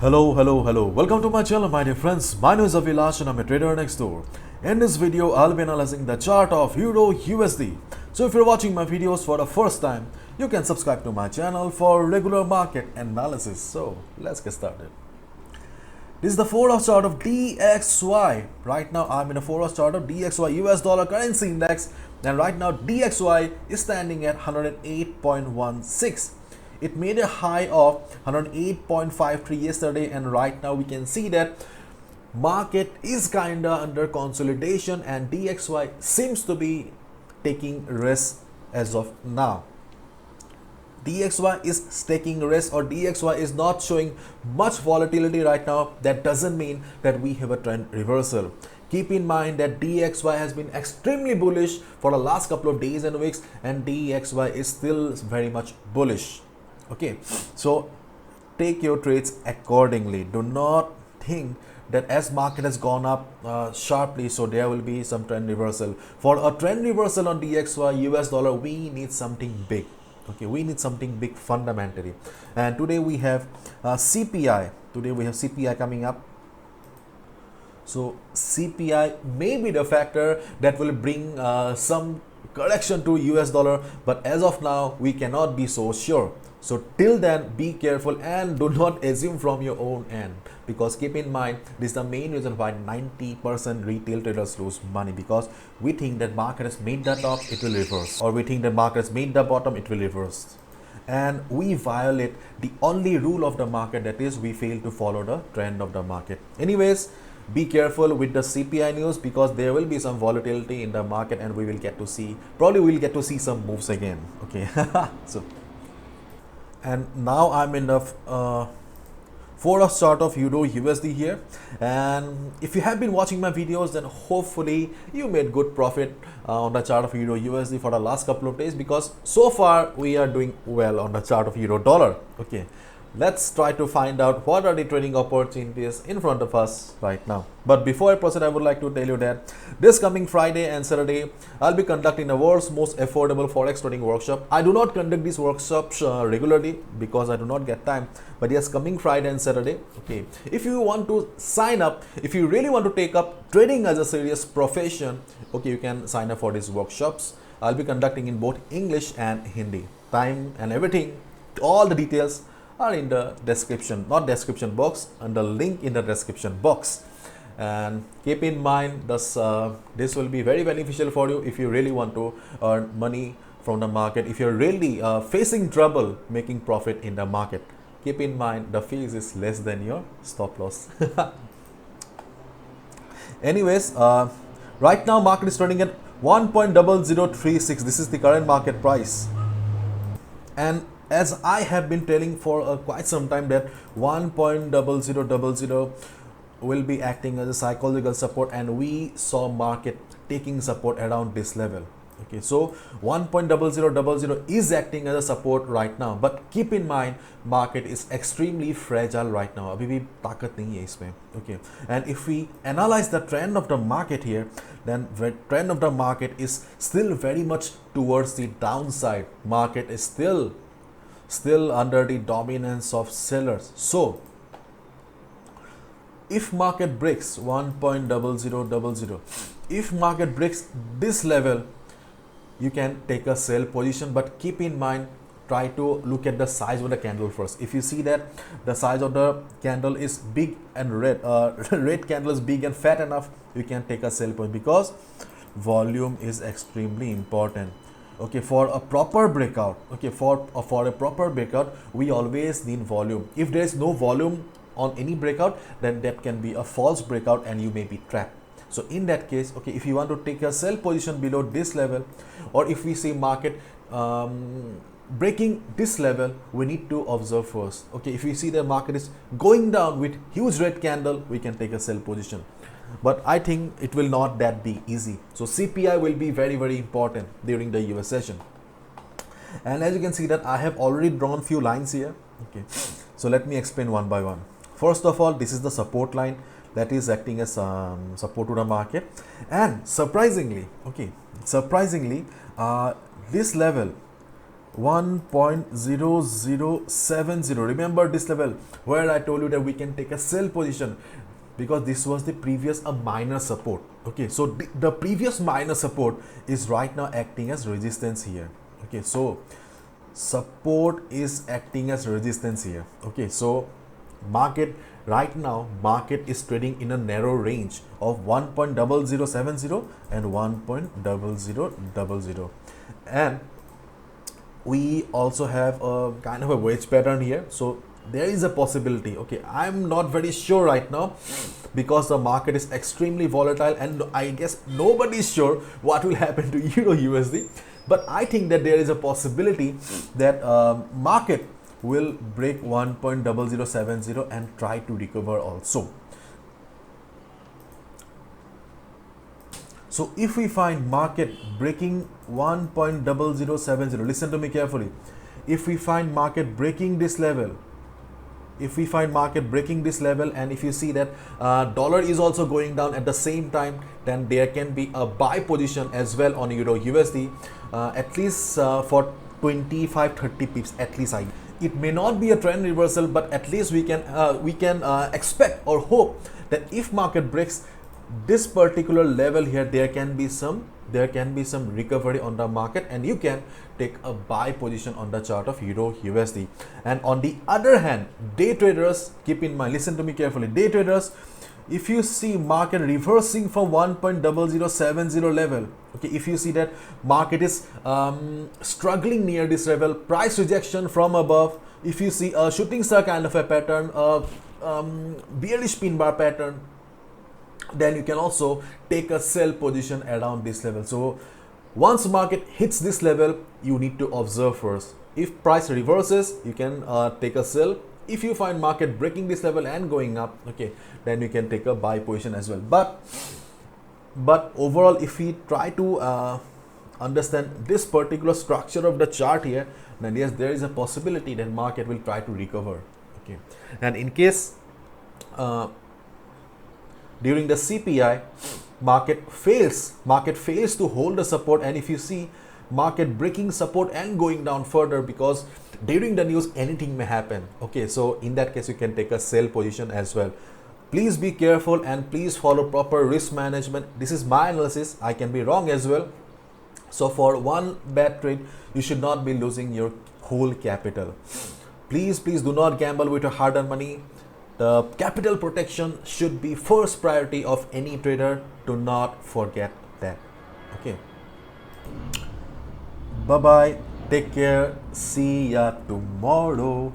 Hello. Welcome to my channel, my dear friends. My name is Avilash and I'm a trader next door. In this video, I'll be analyzing the chart of Euro USD. So if you're watching my videos for the first time, you can subscribe to my channel for regular market analysis. So let's get started. This is the 4-hour chart of DXY. Right now, I'm in a 4-hour chart of DXY US dollar currency index, and right now DXY is standing at 108.16. It made a high of 108.53 yesterday, and right now we can see that market is kinda under consolidation and DXY seems to be taking risk as of now. DXY is taking risk, or DXY is not showing much volatility right now. That doesn't mean that we have a trend reversal. Keep in mind that DXY has been extremely bullish for the last couple of days and weeks, and DXY is still very much bullish. Okay, so take your trades accordingly. Do not think that as market has gone up sharply, so there will be some trend reversal. For a trend reversal on DXY US dollar, we need something big. Okay, we need something big fundamentally. And today we have CPI. Today we have CPI coming up. So CPI may be the factor that will bring some correction to US dollar, but as of now we cannot be so sure. So till then, be careful and do not assume from your own end, because keep in mind, this is the main reason why 90% retail traders lose money, because we think that market has made the top, it will reverse, or we think that market has made the bottom, it will reverse, and we violate the only rule of the market, that is we fail to follow the trend of the market. Anyways, be careful with the CPI news, because there will be some volatility in the market and we will get to see, probably we'll get to see some moves again. Okay. So, and now I'm in the 4-hour chart of Euro USD here, and if you have been watching my videos, then hopefully you made good profit on the chart of Euro USD for the last couple of days, because so far we are doing well on the chart of Euro dollar. Okay, let's try to find out what are the trading opportunities in front of us right now. But before I proceed, I would like to tell you that this coming Friday and Saturday, I'll be conducting the world's most affordable forex trading workshop. I do not conduct these workshops regularly because I do not get time. But yes, coming Friday and Saturday. Okay, if you want to sign up, if you really want to take up trading as a serious profession, okay, you can sign up for these workshops. I'll be conducting in both English and Hindi. Time and everything, all the details are in the description, not description box, and the link in the description box. And keep in mind, this will be very beneficial for you if you really want to earn money from the market, if you're really facing trouble making profit in the market. Keep in mind, the fees is less than your stop loss. Anyways, right now market is trading at 1.0036. This is the current market price, and as I have been telling for quite some time that 1.0000 will be acting as a psychological support, and we saw market taking support around this level. Okay, so 1.0000 is acting as a support right now, but keep in mind, market is extremely fragile right now. अभी भी ताकत नहीं है इसमें. Okay, and if we analyze the trend of the market here, then the trend of the market is still very much towards the downside. Market is still under the dominance of sellers. So if market breaks 1.0000, if market breaks this level, you can take a sell position, but keep in mind, try to look at the size of the candle first. If you see that the size of the candle is big and red, red candle is big and fat enough, you can take a sell point, because volume is extremely important. Okay, for a proper breakout, okay, for a proper breakout, we always need volume. If there is no volume on any breakout, then that can be a false breakout and you may be trapped. So in that case, okay, if you want to take a sell position below this level, or if we see market breaking this level, we need to observe first. Okay, if we see the market is going down with huge red candle, we can take a sell position. But I think it will not that be easy. So CPI will be very important during the US session. And as you can see that I have already drawn few lines here. Okay, so let me explain one by one. First of all, this is the support line that is acting as support to the market, and surprisingly, okay, this level 1.0070. Remember this level where I told you that we can take a sell position, because this was the previous a minor support. Okay, so the previous minor support is right now acting as resistance here. Okay, so support is acting as resistance here. Okay, so market right now, market is trading in a narrow range of 1.0070 and 1.0000, and we also have a kind of a wedge pattern here. So there is a possibility, okay, I'm not very sure right now because the market is extremely volatile and I guess nobody is sure what will happen to Euro USD, but I think that there is a possibility that market will break 1.0070 and try to recover also. So if we find market breaking 1.0070, listen to me carefully. If we find market breaking this level, and if you see that dollar is also going down at the same time, then there can be a buy position as well on Euro USD, at least for 25-30 pips at least. It may not be a trend reversal, but at least we can expect or hope that if market breaks this particular level here, there can be some recovery on the market, and you can take a buy position on the chart of Euro USD. And on the other hand, day traders, keep in mind, listen to me carefully, day traders, if you see market reversing from 1.0070 level, okay, if you see that market is struggling near this level, price rejection from above, if you see a shooting star kind of a pattern, bearish pin bar pattern, then you can also take a sell position around this level. So once market hits this level, you need to observe first. If price reverses, you can take a sell. If you find market breaking this level and going up, okay, then you can take a buy position as well. But overall, if we try to understand this particular structure of the chart here, then yes, there is a possibility that market will try to recover. Okay, and in case during the CPI market fails to hold the support, and if you see market breaking support and going down further, because during the news anything may happen, okay, so in that case you can take a sell position as well. Please be careful and please follow proper risk management. This is my analysis, I can be wrong as well. So for one bad trade, you should not be losing your whole capital. Please do not gamble with your hard-earned money. The capital protection should be first priority of any trader. Do not forget that. Okay. Bye bye. Take care. See ya tomorrow.